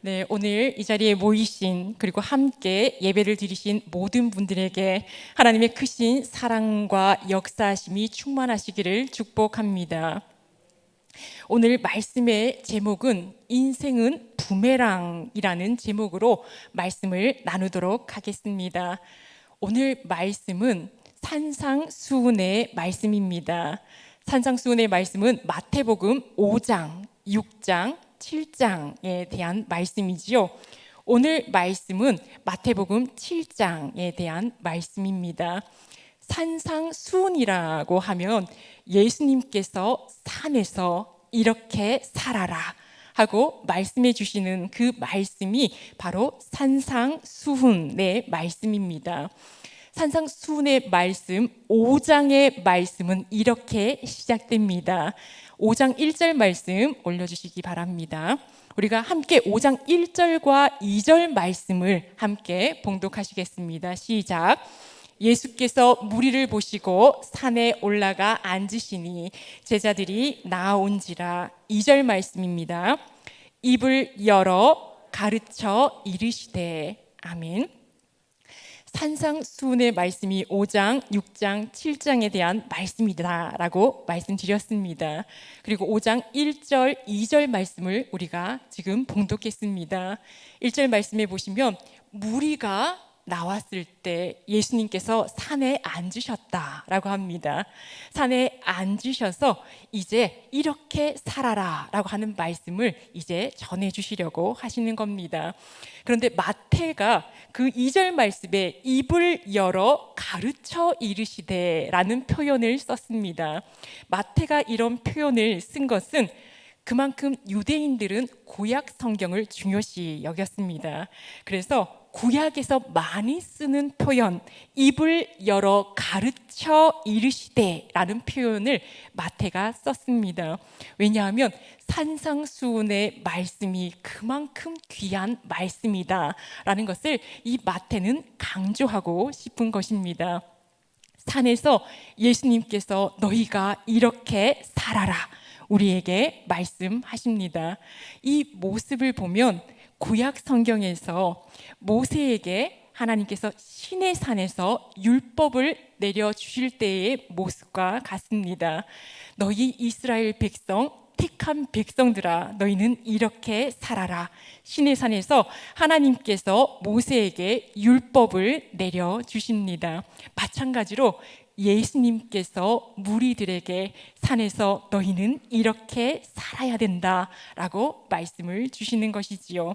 네, 오늘 이 자리에 모이신 그리고 함께 예배를 드리신 모든 분들에게 하나님의 크신 사랑과 역사하심이 충만하시기를 축복합니다. 오늘 말씀의 제목은 인생은 부메랑이라는 제목으로 말씀을 나누도록 하겠습니다. 오늘 말씀은 산상수훈의 말씀입니다. 산상수훈의 말씀은 마태복음 5장, 6장, 7장에 대한 말씀이지요. 오늘 말씀은 마태복음 7장에 대한 말씀입니다. 산상수훈이라고 하면 예수님께서 산에서 이렇게 살아라 하고 말씀해 주시는 그 말씀이 바로 산상수훈의 말씀입니다. 산상수훈의 말씀 5장의 말씀은 이렇게 시작됩니다. 5장 1절 말씀 올려주시기 바랍니다. 우리가 함께 5장 1절과 2절 말씀을 함께 봉독하시겠습니다. 시작. 예수께서 무리를 보시고 산에 올라가 앉으시니 제자들이 나아온지라. 2절 말씀입니다. 입을 열어 가르쳐 이르시되. 아멘. 산상수훈의 말씀이 5장, 6장, 7장에 대한 말씀이다라고 말씀드렸습니다. 그리고 5장 1절, 2절 말씀을 우리가 지금 봉독했습니다. 1절 말씀에 보시면 무리가 나왔을 때 예수님께서 산에 앉으셨다라고 합니다. 산에 앉으셔서 이제 이렇게 살아라 라고 하는 말씀을 이제 전해주시려고 하시는 겁니다. 그런데 마태가 그 2절 말씀에 입을 열어 가르쳐 이르시되 라는 표현을 썼습니다. 마태가 이런 표현을 쓴 것은 그만큼 유대인들은 구약 성경을 중요시 여겼습니다. 그래서 구약에서 많이 쓰는 표현, 입을 열어 가르쳐 이르시되 라는 표현을 마태가 썼습니다. 왜냐하면 산상수훈의 말씀이 그만큼 귀한 말씀이다 라는 것을 이 마태는 강조하고 싶은 것입니다. 산에서 예수님께서 너희가 이렇게 살아라 우리에게 말씀하십니다. 이 모습을 보면 구약 성경에서 모세에게 하나님께서 시내 산에서 율법을 내려주실 때의 모습과 같습니다. 너희 이스라엘 백성, 택한 백성들아, 너희는 이렇게 살아라. 시내 산에서 하나님께서 모세에게 율법을 내려주십니다. 마찬가지로 예수님께서 무리들에게 산에서 너희는 이렇게 살아야 된다라고 말씀을 주시는 것이지요.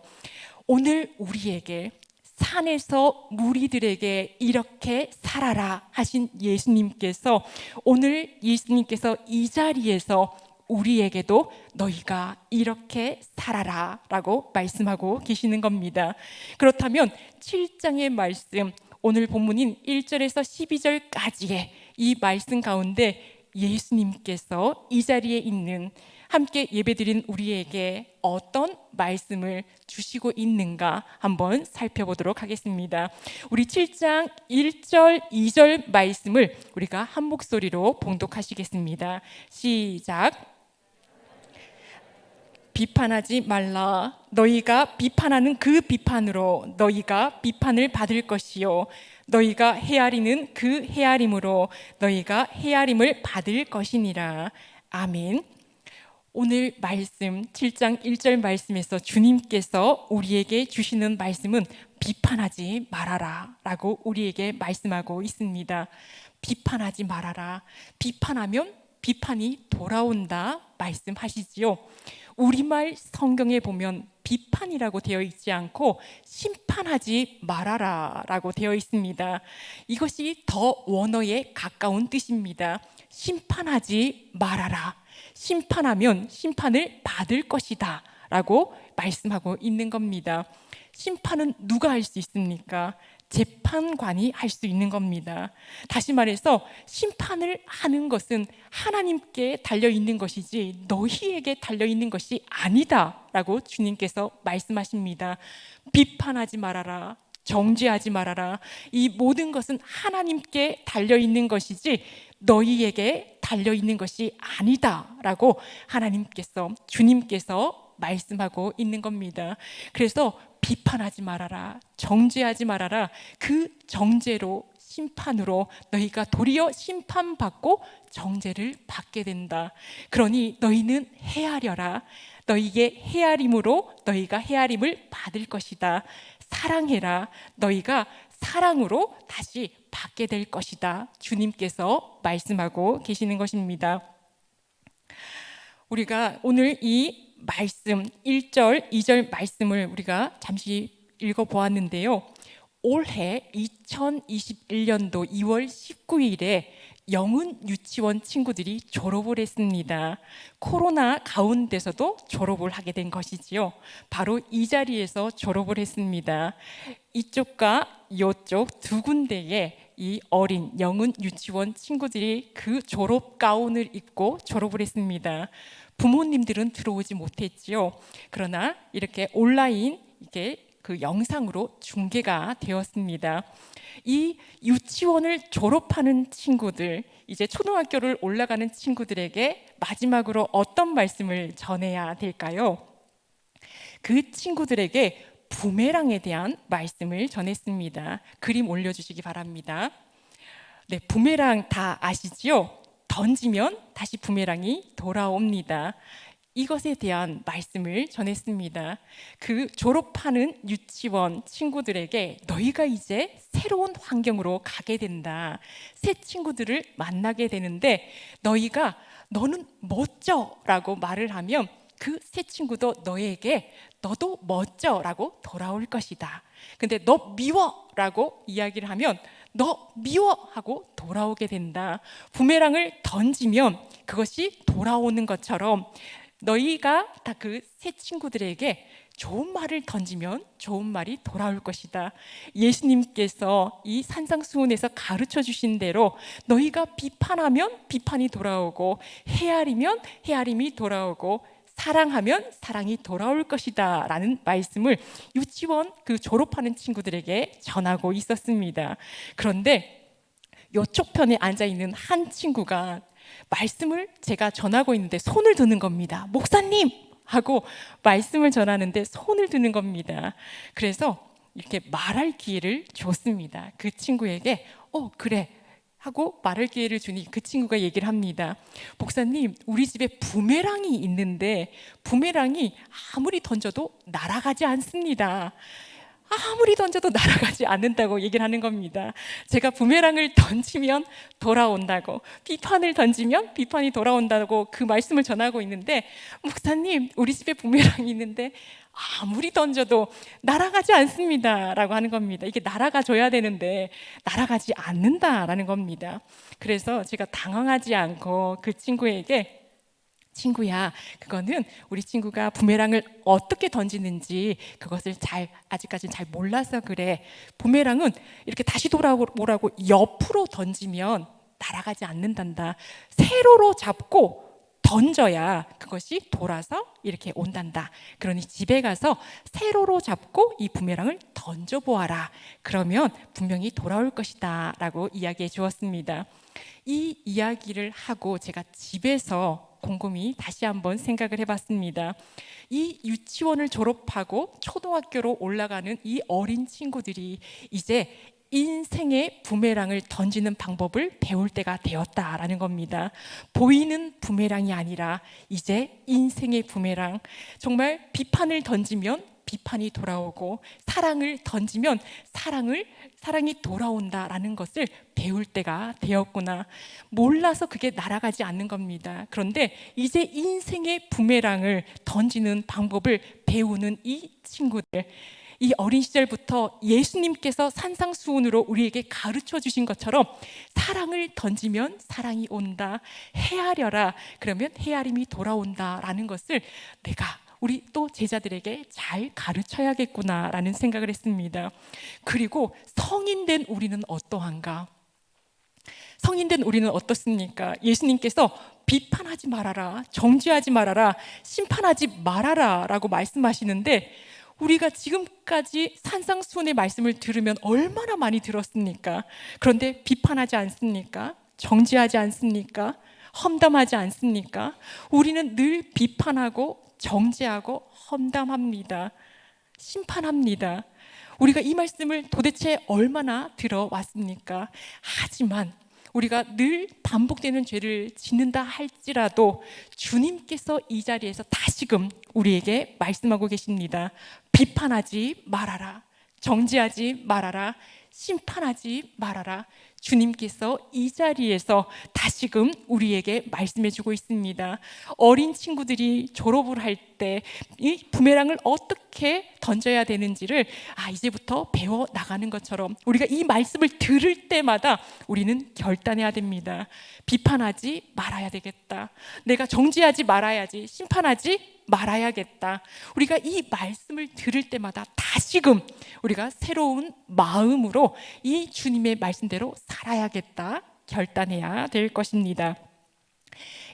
오늘 우리에게 산에서 무리들에게 이렇게 살아라 하신 예수님께서 오늘 예수님께서 이 자리에서 우리에게도 너희가 이렇게 살아라 라고 말씀하고 계시는 겁니다. 그렇다면 7장의 말씀, 오늘 본문인 1절에서 12절까지의 이 말씀 가운데 예수님께서 이 자리에 있는 함께 예배드린 우리에게 어떤 말씀을 주시고 있는가 한번 살펴보도록 하겠습니다. 우리 7장 1절, 2절 말씀을 우리가 한 목소리로 봉독하시겠습니다. 시작. 비판하지 말라. 너희가 비판하는 그 비판으로 너희가 비판을 받을 것이요 너희가 헤아리는 그 헤아림으로 너희가 헤아림을 받을 것이니라. 아멘. 오늘 말씀 7장 1절 말씀에서 주님께서 우리에게 주시는 말씀은 비판하지 말아라 라고 우리에게 말씀하고 있습니다. 비판하지 말아라. 비판하면 비판이 돌아온다 말씀하시지요. 우리말 성경에 보면 비판이라고 되어 있지 않고 심판하지 말아라 라고 되어 있습니다. 이것이 더 원어에 가까운 뜻입니다. 심판하지 말아라. 심판하면 심판을 받을 것이다 라고 말씀하고 있는 겁니다. 심판은 누가 할 수 있습니까? 재판관이 할 수 있는 겁니다. 다시 말해서 심판을 하는 것은 하나님께 달려있는 것이지 너희에게 달려있는 것이 아니다 라고 주님께서 말씀하십니다. 비판하지 말아라. 정죄하지 말아라. 이 모든 것은 하나님께 달려있는 것이지 너희에게 달려있는 것이 아니다 라고 하나님께서 주님께서 말씀하고 있는 겁니다. 그래서 비판하지 말아라, 정죄하지 말아라. 그 정죄로, 심판으로 너희가 도리어 심판받고 정죄를 받게 된다. 그러니 너희는 헤아려라. 너희의 헤아림으로 너희가 헤아림을 받을 것이다. 사랑해라. 너희가 사랑으로 다시 받게 될 것이다. 주님께서 말씀하고 계시는 것입니다. 우리가 오늘 이 말씀 1절, 2절 말씀을 우리가 잠시 읽어보았는데요. 올해 2021년도 2월 19일에 영은 유치원 친구들이 졸업을 했습니다. 코로나 가운데서도 졸업을 하게 된 것이지요. 바로 이 자리에서 졸업을 했습니다. 이쪽과 이쪽 두 군데에 이 어린 영은 유치원 친구들이 그 졸업 가운을 입고 졸업을 했습니다. 부모님들은 들어오지 못했지요. 그러나 이렇게 온라인 그 영상으로 중계가 되었습니다. 이 유치원을 졸업하는 친구들, 이제 초등학교를 올라가는 친구들에게 마지막으로 어떤 말씀을 전해야 될까요? 그 친구들에게 부메랑에 대한 말씀을 전했습니다. 그림 올려주시기 바랍니다. 네, 부메랑 다 아시지요? 던지면 다시 부메랑이 돌아옵니다. 이것에 대한 말씀을 전했습니다. 그 졸업하는 유치원 친구들에게 너희가 이제 새로운 환경으로 가게 된다. 새 친구들을 만나게 되는데 너는 멋져라고 말을 하면 그 새 친구도 너에게 너도 멋져라고 돌아올 것이다. 근데 너 미워라고 이야기를 하면 너 미워하고 돌아오게 된다. 부메랑을 던지면 그것이 돌아오는 것처럼 너희가 다 그 새 친구들에게 좋은 말을 던지면 좋은 말이 돌아올 것이다. 예수님께서 이 산상수훈에서 가르쳐 주신 대로 너희가 비판하면 비판이 돌아오고 헤아리면 헤아림이 돌아오고 사랑하면 사랑이 돌아올 것이다 라는 말씀을 유치원 그 졸업하는 친구들에게 전하고 있었습니다. 그런데 이쪽 편에 앉아있는 한 친구가 말씀을 제가 전하고 있는데 손을 드는 겁니다. 목사님! 하고 말씀을 전하는데 손을 드는 겁니다. 그래서 이렇게 말할 기회를 줬습니다. 그 친구에게 그래 하고 말할 기회를 주니 그 친구가 얘기를 합니다. 목사님, 우리 집에 부메랑이 있는데 부메랑이 아무리 던져도 날아가지 않습니다. 아무리 던져도 날아가지 않는다고 얘기를 하는 겁니다. 제가 부메랑을 던지면 돌아온다고, 비판을 던지면 비판이 돌아온다고 그 말씀을 전하고 있는데, 목사님, 우리 집에 부메랑이 있는데 아무리 던져도 날아가지 않습니다 라고 하는 겁니다. 이게 날아가 줘야 되는데 날아가지 않는다라는 겁니다. 그래서 제가 당황하지 않고 그 친구에게, 친구야, 그거는 우리 친구가 부메랑을 어떻게 던지는지 그것을 아직까지는 잘 몰라서 그래. 부메랑은 이렇게 다시 돌아오라고 옆으로 던지면 날아가지 않는단다. 세로로 잡고 던져야 그것이 돌아서 이렇게 온단다. 그러니 집에 가서 세로로 잡고 이 부메랑을 던져보아라. 그러면 분명히 돌아올 것이다 라고 이야기해 주었습니다. 이 이야기를 하고 제가 집에서 곰곰이 다시 한번 생각을 해봤습니다. 이 유치원을 졸업하고 초등학교로 올라가는 이 어린 친구들이 이제 인생의 부메랑을 던지는 방법을 배울 때가 되었다라는 겁니다. 보이는 부메랑이 아니라 이제 인생의 부메랑, 정말 비판을 던지면 비판이 돌아오고 사랑을 던지면 사랑이 돌아온다라는 것을 배울 때가 되었구나. 몰라서 그게 날아가지 않는 겁니다. 그런데 이제 인생의 부메랑을 던지는 방법을 배우는 이 친구들, 이 어린 시절부터 예수님께서 산상수훈으로 우리에게 가르쳐 주신 것처럼 사랑을 던지면 사랑이 온다, 헤아려라, 그러면 헤아림이 돌아온다라는 것을 우리 또 제자들에게 잘 가르쳐야겠구나라는 생각을 했습니다. 그리고 성인된 우리는 어떠한가? 성인된 우리는 어떻습니까? 예수님께서 비판하지 말아라, 정죄하지 말아라, 심판하지 말아라 라고 말씀하시는데, 우리가 지금까지 산상수훈의 말씀을 들으면 얼마나 많이 들었습니까? 그런데 비판하지 않습니까? 정죄하지 않습니까? 험담하지 않습니까? 우리는 늘 비판하고 정죄하고 험담합니다. 심판합니다. 우리가 이 말씀을 도대체 얼마나 들어왔습니까? 하지만 우리가 늘 반복되는 죄를 짓는다 할지라도 주님께서 이 자리에서 다시금 우리에게 말씀하고 계십니다. 비판하지 말아라. 정죄하지 말아라. 심판하지 말아라. 주님께서 이 자리에서 다시금 우리에게 말씀해 주고 있습니다. 어린 친구들이 졸업을 할 때 이 부메랑을 어떻게 던져야 되는지를 이제부터 배워 나가는 것처럼 우리가 이 말씀을 들을 때마다 우리는 결단해야 됩니다. 비판하지 말아야 되겠다. 내가 정죄하지 말아야지. 심판하지 말아야겠다. 우리가 이 말씀을 들을 때마다 다시금 우리가 새로운 마음으로 이 주님의 말씀대로 살아야겠다 결단해야 될 것입니다.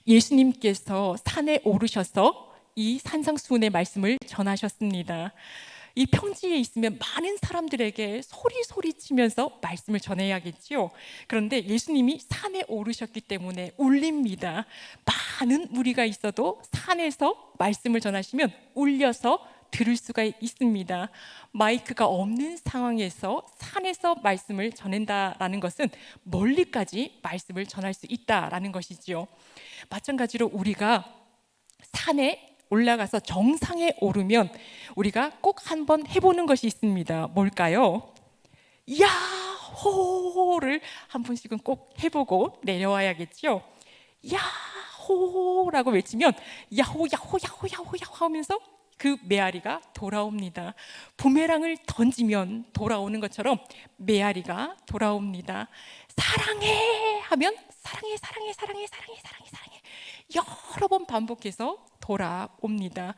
예수님께서 산에 오르셔서 이 산상수훈의 말씀을 전하셨습니다. 이 평지에 있으면 많은 사람들에게 소리치면서 말씀을 전해야겠지요. 그런데 예수님이 산에 오르셨기 때문에 울립니다. 많은 무리가 있어도 산에서 말씀을 전하시면 울려서 들을 수가 있습니다. 마이크가 없는 상황에서 산에서 말씀을 전한다라는 것은 멀리까지 말씀을 전할 수 있다라는 것이지요. 마찬가지로 우리가 산에 올라가서 정상에 오르면 우리가 꼭 한번 해보는 것이 있습니다. 뭘까요? 야호를 한 번씩은 꼭 해보고 내려와야겠죠. 야호라고 외치면 야호 야호 야호 야호 야호 하면서 그 메아리가 돌아옵니다. 부메랑을 던지면 돌아오는 것처럼 메아리가 돌아옵니다. 사랑해 하면 사랑해 사랑해 사랑해 사랑해 사랑해 사랑해 여러 번 반복해서 돌아옵니다.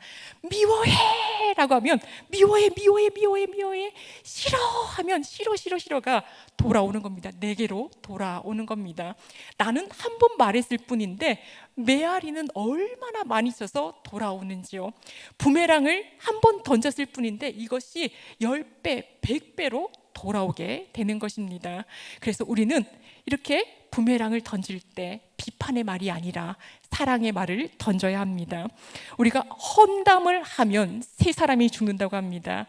미워해 라고 하면 미워해 미워해 미워해 미워해 싫어 하면 싫어 싫어 싫어가 돌아오는 겁니다. 내게로 돌아오는 겁니다. 나는 한 번 말했을 뿐인데 메아리는 얼마나 많이 쳐서 돌아오는지요. 부메랑을 한 번 던졌을 뿐인데 이것이 10배, 100배로 돌아오게 되는 것입니다. 그래서 우리는 이렇게 부메랑을 던질 때 비판의 말이 아니라 사랑의 말을 던져야 합니다. 우리가 험담을 하면 세 사람이 죽는다고 합니다.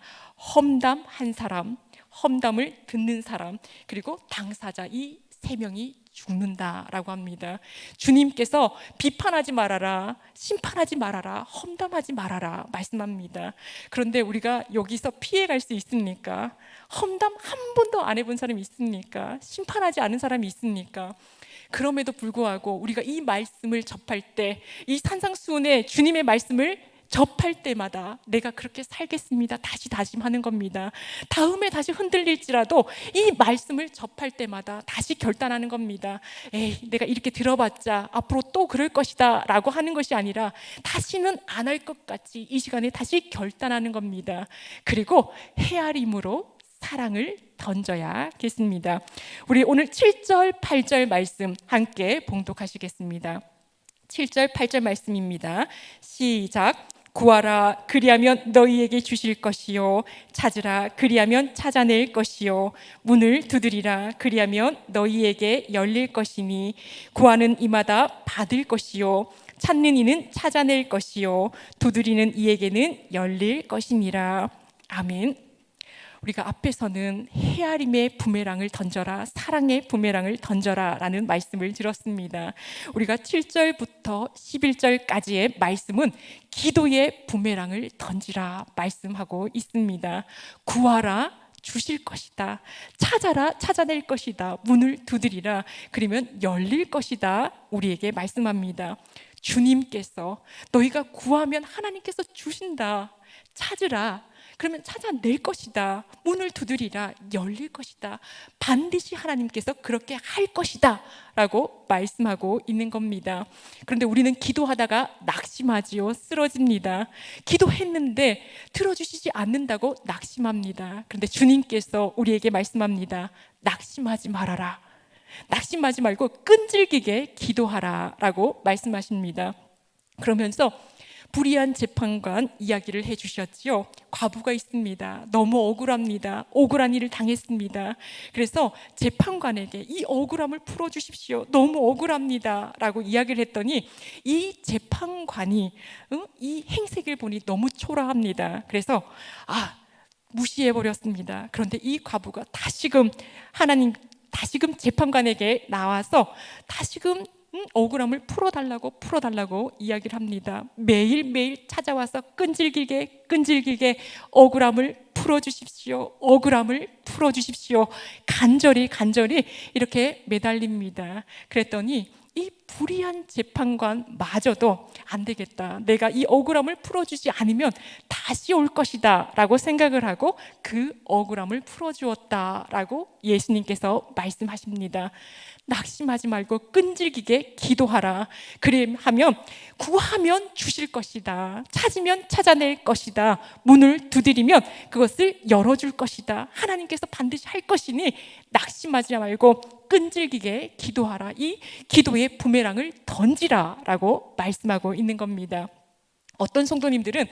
험담 한 사람, 험담을 듣는 사람, 그리고 당사자 이 세 명이 죽는다라고 합니다. 주님께서 비판하지 말아라, 심판하지 말아라, 험담하지 말아라 말씀합니다. 그런데 우리가 여기서 피해갈 수 있습니까? 험담 한 번도 안 해본 사람이 있습니까? 심판하지 않은 사람이 있습니까? 그럼에도 불구하고 우리가 이 말씀을 접할 때, 이 산상수훈의 주님의 말씀을 접할 때마다 내가 그렇게 살겠습니다. 다시 다짐하는 겁니다. 다음에 다시 흔들릴지라도 이 말씀을 접할 때마다 다시 결단하는 겁니다. 내가 이렇게 들어봤자 앞으로 또 그럴 것이다 라고 하는 것이 아니라 다시는 안 할 것 같이 이 시간에 다시 결단하는 겁니다. 그리고 헤아림으로 사랑을 던져야겠습니다. 우리 오늘 7절, 8절 말씀 함께 봉독하시겠습니다. 7절, 8절 말씀입니다. 시작. 구하라 그리하면 너희에게 주실 것이요 찾으라 그리하면 찾아낼 것이요 문을 두드리라 그리하면 너희에게 열릴 것이니 구하는 이마다 받을 것이요 찾는 이는 찾아낼 것이요 두드리는 이에게는 열릴 것이니라. 아멘. 우리가 앞에서는 헤아림의 부메랑을 던져라, 사랑의 부메랑을 던져라 라는 말씀을 들었습니다. 우리가 7절부터 11절까지의 말씀은 기도의 부메랑을 던지라 말씀하고 있습니다. 구하라 주실 것이다. 찾아라 찾아낼 것이다. 문을 두드리라 그러면 열릴 것이다. 우리에게 말씀합니다. 주님께서 너희가 구하면 하나님께서 주신다. 찾으라 그러면 찾아낼 것이다. 문을 두드리라 열릴 것이다. 반드시 하나님께서 그렇게 할 것이다 라고 말씀하고 있는 겁니다. 그런데 우리는 기도하다가 낙심하지요. 쓰러집니다. 기도했는데 들어주시지 않는다고 낙심합니다. 그런데 주님께서 우리에게 말씀합니다. 낙심하지 말아라. 낙심하지 말고 끈질기게 기도하라 라고 말씀하십니다. 그러면서 불의한 재판관 이야기를 해주셨지요. 과부가 있습니다. 너무 억울합니다. 억울한 일을 당했습니다. 그래서 재판관에게 이 억울함을 풀어주십시오. 너무 억울합니다 라고 이야기를 했더니 이 재판관이 이 행색을 보니 너무 초라합니다. 그래서 무시해버렸습니다. 그런데 이 과부가 다시금 재판관에게 나와서 다시금 억울함을 풀어달라고 이야기를 합니다. 매일매일 찾아와서 끈질기게 억울함을 풀어주십시오. 억울함을 풀어주십시오. 간절히 이렇게 매달립니다. 그랬더니 이 불의한 재판관마저도 안 되겠다, 내가 이 억울함을 풀어주지 않으면 다시 올 것이다 라고 생각을 하고 그 억울함을 풀어주었다라고 예수님께서 말씀하십니다. 낙심하지 말고 끈질기게 기도하라. 그리하면 구하면 주실 것이다. 찾으면 찾아낼 것이다. 문을 두드리면 그것을 열어줄 것이다. 하나님께서 반드시 할 것이니 낙심하지 말고 끈질기게 기도하라. 이 기도의 부메랑을 던지라 라고 말씀하고 있는 겁니다. 어떤 성도님들은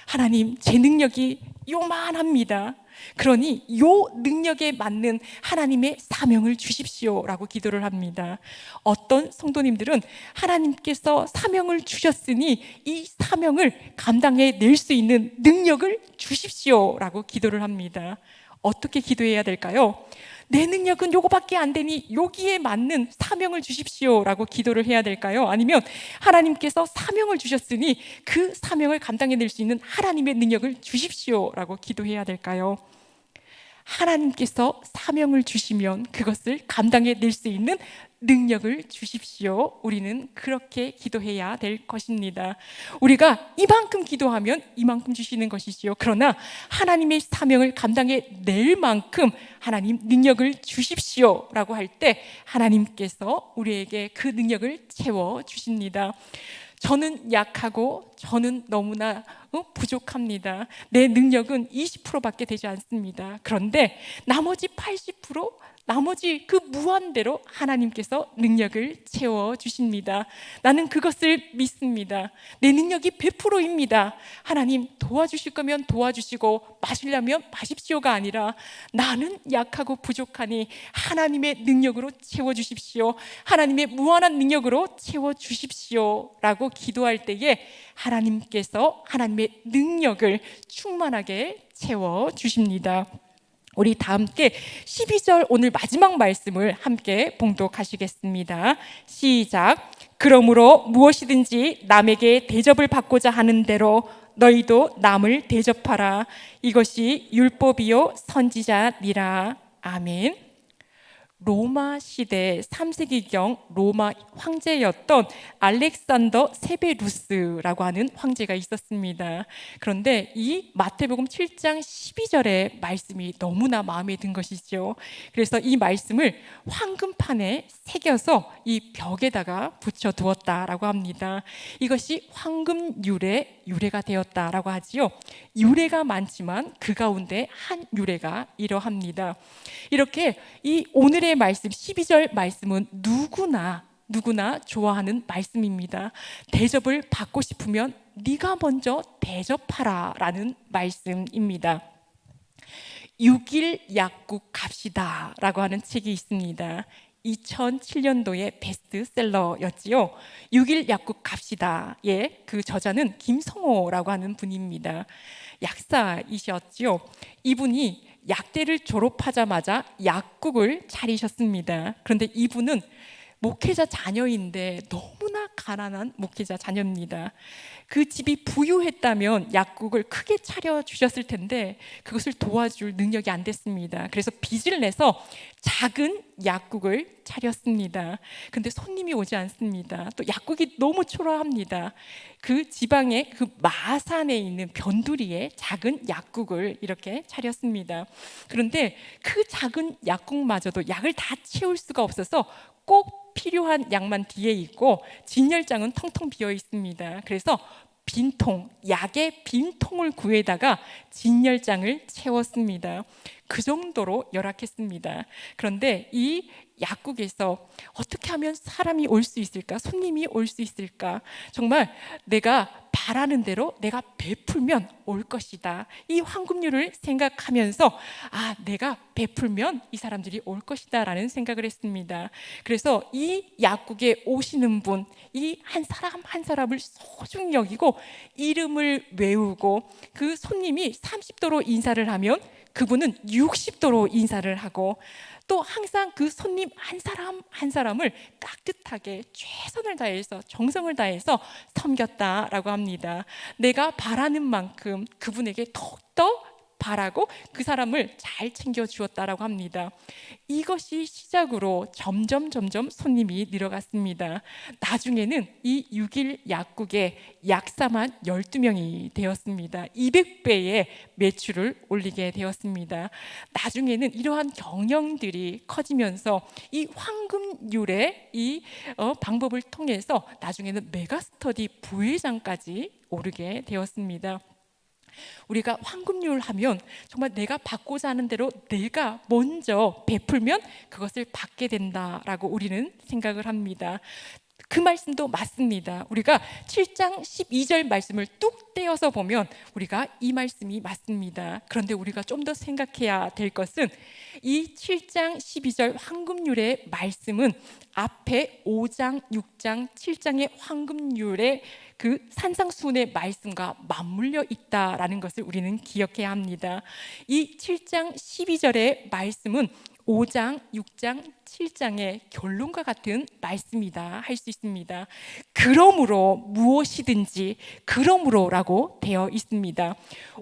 하나님, 제 능력이 요만합니다. 그러니 요 능력에 맞는 하나님의 사명을 주십시오 라고 기도를 합니다. 어떤 성도님들은 하나님께서 사명을 주셨으니 이 사명을 감당해 낼 수 있는 능력을 주십시오 라고 기도를 합니다. 어떻게 기도해야 될까요? 내 능력은 요거밖에 안 되니 여기에 맞는 사명을 주십시오 라고 기도를 해야 될까요? 아니면 하나님께서 사명을 주셨으니 그 사명을 감당해낼 수 있는 하나님의 능력을 주십시오 라고 기도해야 될까요? 하나님께서 사명을 주시면 그것을 감당해낼 수 있는 능력을 주십시오. 우리는 그렇게 기도해야 될 것입니다. 우리가 이만큼 기도하면 이만큼 주시는 것이지요. 그러나 하나님의 사명을 감당해낼 만큼 하나님 능력을 주십시오 라고 할 때 하나님께서 우리에게 그 능력을 채워주십니다. 저는 약하고 저는 너무나 부족합니다. 내 능력은 20%밖에 되지 않습니다. 그런데 나머지 80%, 나머지 그 무한대로 하나님께서 능력을 채워주십니다. 나는 그것을 믿습니다. 내 능력이 100%입니다. 하나님 도와주실 거면 도와주시고 마시려면 마십시오가 아니라 나는 약하고 부족하니 하나님의 능력으로 채워주십시오. 하나님의 무한한 능력으로 채워주십시오 라고 기도할 때에 하나님께서 하나님의 능력을 충만하게 채워주십니다. 우리 다 함께 12절 오늘 마지막 말씀을 함께 봉독하시겠습니다. 시작. 그러므로 무엇이든지 남에게 대접을 받고자 하는 대로 너희도 남을 대접하라. 이것이 율법이요 선지자니라. 아멘. 로마 시대 3세기경 로마 황제였던 알렉산더 세베루스라고 하는 황제가 있었습니다. 그런데 이 마태복음 7장 12절의 말씀이 너무나 마음에 든 것이죠. 그래서 이 말씀을 황금판에 새겨서 이 벽에다가 붙여두었다라고 합니다. 이것이 황금유래 유래가 되었다라고 하지요. 유래가 많지만 그 가운데 한 유래가 이러합니다. 이렇게 이 오늘의 말씀 12절 말씀은 누구나 좋아하는 말씀입니다. 대접을 받고 싶으면 네가 먼저 대접하라 라는 말씀입니다. 6일 약국 갑시다 라고 하는 책이 있습니다. 2007년도에 베스트셀러였지요. 6일 약국 갑시다의 그 저자는 김성호라고 하는 분입니다. 약사이셨지요. 이분이 약대를 졸업하자마자 약국을 차리셨습니다. 그런데 이분은 목회자 자녀인데 너무나 가난한 목회자 자녀입니다. 그 집이 부유했다면 약국을 크게 차려주셨을 텐데 그것을 도와줄 능력이 안 됐습니다. 그래서 빚을 내서 작은 약국을 차렸습니다. 근데 손님이 오지 않습니다. 또 약국이 너무 초라합니다. 그 지방의 그 마산에 있는 변두리에 작은 약국을 이렇게 차렸습니다. 그런데 그 작은 약국마저도 약을 다 채울 수가 없어서 꼭 필요한 약만 뒤에 있고 진열장은 텅텅 비어 있습니다. 그래서 약의 빈통을 구해다가 진열장을 채웠습니다. 그 정도로 열악했습니다. 그런데 이 약국에서 어떻게 하면 사람이 올 수 있을까? 손님이 올 수 있을까? 정말 내가 바라는 대로 내가 베풀면 올 것이다. 이 황금률을 생각하면서 내가 베풀면 이 사람들이 올 것이다 라는 생각을 했습니다. 그래서 이 약국에 오시는 분, 이 한 사람 한 사람을 소중히 여기고 이름을 외우고, 그 손님이 30도로 인사를 하면 그분은 60도로 인사를 하고, 또 항상 그 손님 한 사람 한 사람을 깍듯하게 최선을 다해서 정성을 다해서 섬겼다라고 합니다. 내가 바라는 만큼 그분에게 더욱더 바라고 그 사람을 잘 챙겨 주었다라고 합니다. 이것이 시작으로 점점 손님이 늘어갔습니다. 나중에는 이 6일 약국에 약사만 12명이 되었습니다. 200배의 매출을 올리게 되었습니다. 나중에는 이러한 경영들이 커지면서 이 황금률의 이 방법을 통해서 나중에는 메가스터디 부회장까지 오르게 되었습니다. 우리가 황금률 하면 정말 내가 받고자 하는 대로 내가 먼저 베풀면 그것을 받게 된다라고 우리는 생각을 합니다. 그 말씀도 맞습니다. 우리가 7장 12절 말씀을 뚝 떼어서 보면 우리가 이 말씀이 맞습니다. 그런데 우리가 좀 더 생각해야 될 것은 이 7장 12절 황금률의 말씀은 앞에 5장, 6장, 7장의 황금률의 그 산상수훈의 말씀과 맞물려 있다라는 것을 우리는 기억해야 합니다. 이 7장 12절의 말씀은 5장, 6장, 7장의 결론과 같은 말씀이다 할 수 있습니다. 그러므로 무엇이든지 그러므로라고 되어 있습니다.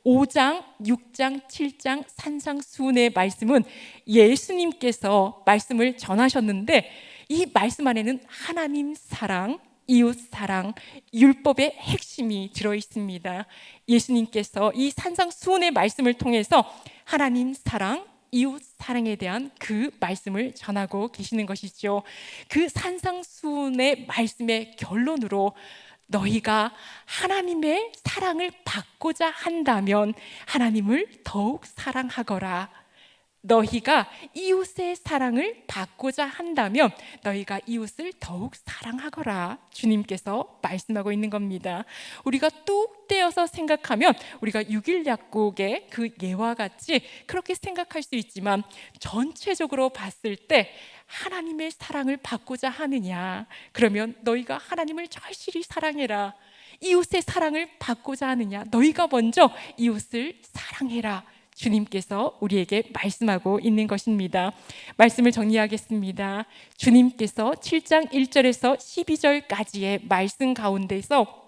5장, 6장, 7장 산상수훈의 말씀은 예수님께서 말씀을 전하셨는데 이 말씀 안에는 하나님 사랑, 이웃 사랑, 율법의 핵심이 들어 있습니다. 예수님께서 이 산상수훈의 말씀을 통해서 하나님 사랑, 이웃 사랑에 대한 그 말씀을 전하고 계시는 것이죠. 그 산상수훈의 말씀의 결론으로 너희가 하나님의 사랑을 받고자 한다면 하나님을 더욱 사랑하거라. 너희가 이웃의 사랑을 받고자 한다면 너희가 이웃을 더욱 사랑하거라. 주님께서 말씀하고 있는 겁니다. 우리가 뚝 떼어서 생각하면 우리가 6일 약국의 그 예와 같이 그렇게 생각할 수 있지만 전체적으로 봤을 때 하나님의 사랑을 받고자 하느냐, 그러면 너희가 하나님을 절실히 사랑해라. 이웃의 사랑을 받고자 하느냐, 너희가 먼저 이웃을 사랑해라. 주님께서 우리에게 말씀하고 있는 것입니다. 말씀을 정리하겠습니다. 주님께서 7장 1절에서 12절까지의 말씀 가운데서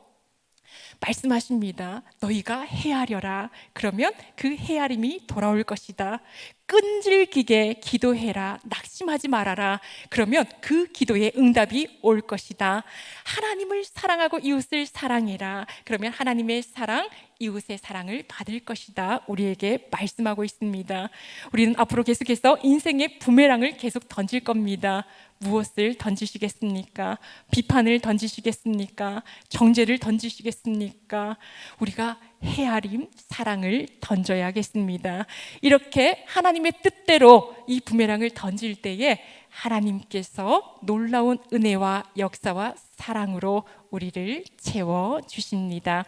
말씀하십니다. 너희가 헤아려라. 그러면 그 헤아림이 돌아올 것이다. 끈질기게 기도해라. 낙심하지 말아라. 그러면 그 기도의 응답이 올 것이다. 하나님을 사랑하고 이웃을 사랑해라. 그러면 하나님의 사랑, 이웃의 사랑을 받을 것이다. 우리에게 말씀하고 있습니다. 우리는 앞으로 계속해서 인생의 부메랑을 계속 던질 겁니다. 무엇을 던지시겠습니까? 비판을 던지시겠습니까? 정죄를 던지시겠습니까? 우리가 헤아림, 사랑을 던져야겠습니다. 이렇게 하나님의 뜻대로 이 부메랑을 던질 때에 하나님께서 놀라운 은혜와 역사와 사랑으로 우리를 채워주십니다.